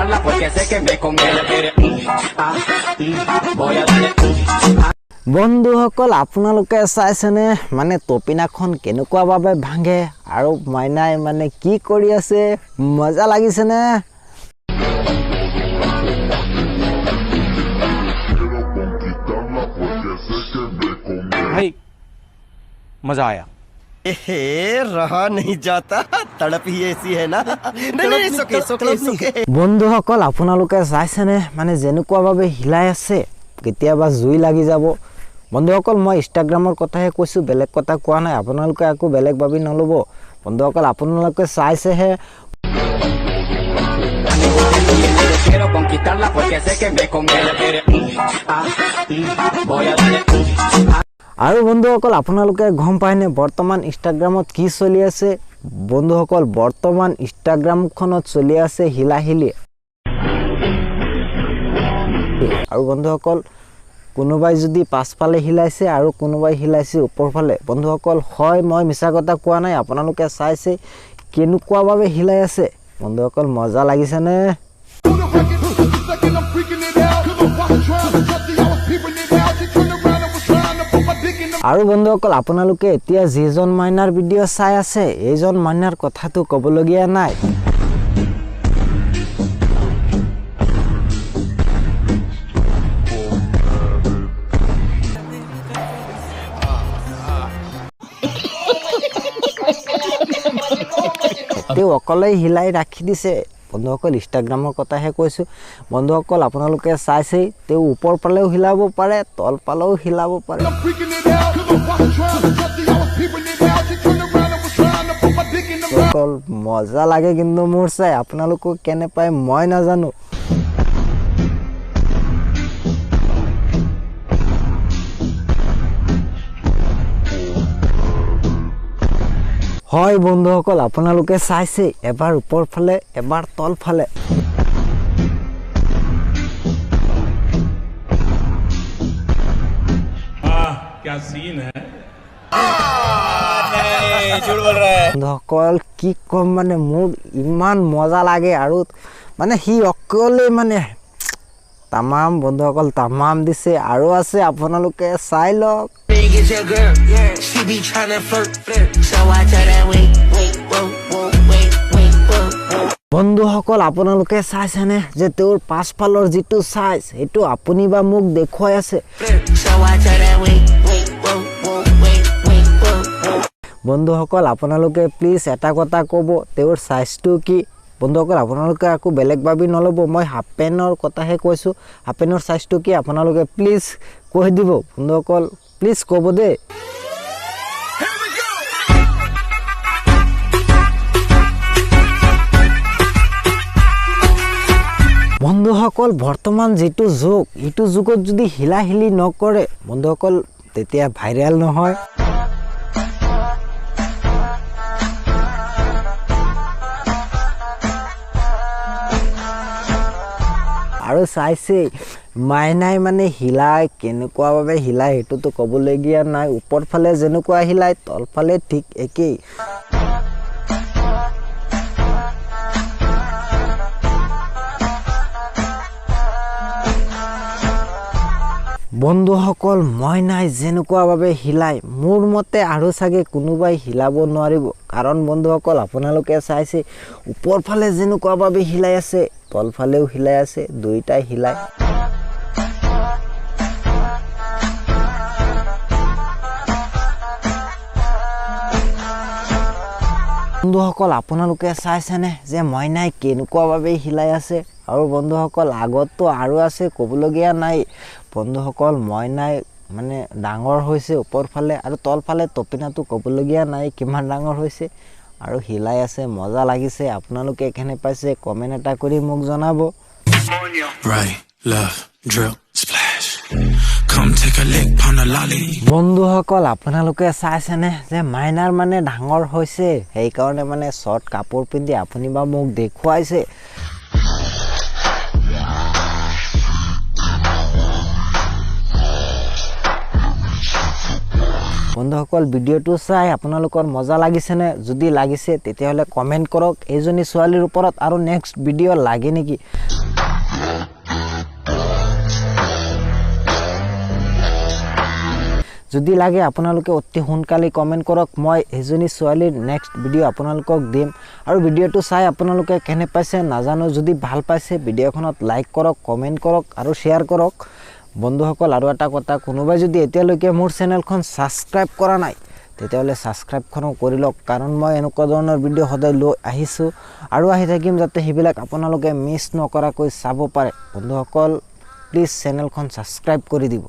conquistarla porque sé que me conviene. Voy a darle. বন্ধুসকল আপোনালোকে চাইছেনে মানে টপিনাখন কেনেকুৱাভাৱে ভাঙে আৰু মাইনাই মানে কি কৰি আছে মজা লাগিছেনে भाई मजा आया रहा नहीं जाता तड़प ही ऐसी है ना नहीं सोके বন্ধুসকল আপোনালোকে চাইছেনে মানে যেনেকুৱাভাৱে হিলাই আছে কেতিয়াবা জুই লাগি যাব বন্ধুসকল মই ইনষ্টাগ্ৰামৰ কথাহে কৈছো বেলেগ কথা কোৱা নাই আপোনালোকে আকো বেলেগ ভাবি নলব বন্ধুসকল আপোনালোকে চাইছেহে Quiero conquistarla porque sé que me conviene. Voy a darle. আৰু বন্ধুসকল আপোনালোকে গম পায়নে বৰ্তমান ইনষ্টাগ্ৰামত কি চলি আছে বন্ধুসকল বৰ্তমান ইনষ্টাগ্ৰামখনত চলি আছে হিলাহিলি আৰু বন্ধুসকল কোনোবাই যদি পাছফালে হিলাইছে আৰু কোনোবাই হিলাইছে ওপৰফালে বন্ধুসকল হয় মই মিছা কথা কোৱা নাই আপোনালোকে চাইছে কেনেকুৱাভাৱে হিলাই আছে বন্ধুসকল মজা লাগিছেনে আৰু বন্ধুসকল আপোনালোকে এতিয়া যিজন মাইনাৰ ভিডিও চাই আছে এইজন মাইনাৰ কথাটো ক'বলগীয়া নাই তেওঁ অকলে হিলাই ৰাখি দিছে বন্ধুসকল ইনষ্টাগ্ৰামৰ কথাহে কৈছো বন্ধুসকল আপোনালোকে চাইছে তেওঁ ওপৰ পালেও হিলাব পাৰে তল পালেও হিলাব পাৰে বন্ধুসকল মজা লাগে কিন্তু মোৰ চাই আপোনালোকক কেনে পায় মই নাজানো হয় বন্ধুসকল আপোনালোকে চাইছে এবাৰ ওপৰ ফালে এবাৰ তল ফালে क्या सीन है झूठ बोल रहा है বন্ধুসকল কি কম মানে মোৰ ইমান মজা লাগে আৰু মানে হি অকলে মানে তামাম বন্ধুসকল তামাম দিছে আৰু আছে আপোনালোকে চাই লওক It's your girl, she be tryna flirt, so I tell that wait, whoa. বন্ধুসকল আপোনালোকে চাইছেনে যে তেওঁৰ পাছফালৰ যিটো সাইজ এটো আপুনি বা মোক দেখুৱাই আছে So I tell that wait, whoa. বন্ধুসকল আপোনালোকে প্লিজ এটা কথা ক'ব তেওঁৰ সাইজটো কি বন্ধুসকল আপোনালোকে আকো বেলেগ ভাবি নলব মই হাফ পেনৰ কথাহে কৈছো হাফ পেনৰ সাইজটো কি আপোনালোকে প্লিজ কৈ দিব বন্ধুসকল প্লিজ ক'ব দে বন্ধুসকল বৰ্তমান যেটো যুগ ইটো যুগত যদি হিলাহিলি নকৰে বন্ধুসকল তেতিয়া ভাইৰাল নহয় আৰু চাইছে মাইনাই মানে হিলাই কেনেকুৱাভাৱে হিলাই হেতুটো ক'বলগীয়া নাই ওপৰ ফালে যেনেকুৱা হিলাই তল ফালে ঠিক একেই বন্ধুসকল মইনাই যেনেকুৱাভাৱে হিলাই মোৰ মতে আৰু সাগে কোনোবাই হিলাব নোৱাৰিব কাৰণ বন্ধুসকল আপোনালোকে চাইছে ওপৰ ফালে যেনেকুৱাভাৱে হিলাই আছে তল ফালেও হিলাই আছে দুইটাই হিলাই বন্ধুসকল আপোনালোকে চাইছেনে যে মইনাই কেনেকুৱাভাৱে হিলাই আছে আৰু বন্ধুসকল আগতো আৰু আছে ক'বলগীয়া নাই বন্ধুসকল মইনাই মানে ডাঙৰ হৈছে ওপৰ ফালে আৰু তল ফালে টপিনাটো ক'বলগীয়া নাই কিমান ডাঙৰ হৈছে আৰু হিলাই আছে মজা লাগিছে আপোনালোকে কেনে পাইছে কমেন্ট এটা কৰি মোক জনাব Right, love, drill, splash. Come take a lick on the lolly. বন্ধুসকল আপোনালোকে চাইছেনে যে মাইনাৰ মানে ডাঙৰ হৈছে সেই কাৰণে মানে শৰ্ট কাপোৰ পিন্ধি আপুনি বা মোক দেখুৱাইছে বন্ধুসকল ভিডিঅ'টো চাই আপোনালোকৰ মজা লাগিছেনে যদি লাগিছে তেতিয়াহ'লে কমেণ্ট কৰক এইজনী ছোৱালীৰ ওপৰত আৰু নেক্সট ভিডিঅ' লাগে নেকি যদি লাগে আপোনালোকে অতি সোনকালে কমেণ্ট কৰক মই এইজনী ছোৱালীৰ নেক্সট ভিডিঅ' আপোনালোকক দিম আৰু ভিডিঅ'টো চাই আপোনালোকে কেনে পাইছে নাজানো যদি ভাল পাইছে ভিডিঅ'খনত লাইক কৰক কমেণ্ট কৰক আৰু শ্বেয়াৰ কৰক বন্ধুসকল আৰু এটা কথা কোনোবাই যদি এতিয়ালৈকে মোৰ চেনেলখন সাবস্ক্ৰাইব কৰা নাই তেতিয়াহ'লে সাবস্ক্ৰাইবখনো কৰি লওক কাৰণ মই এনেকুৱা ধৰণৰ ভিডিঅ' সদায় লৈ আহিছোঁ আৰু আহি থাকিম যাতে সেইবিলাক আপোনালোকে মিছ নকৰাকৈ চাব পাৰে বন্ধুসকল প্লিজ চেনেলখন সাবস্ক্ৰাইব কৰি দিব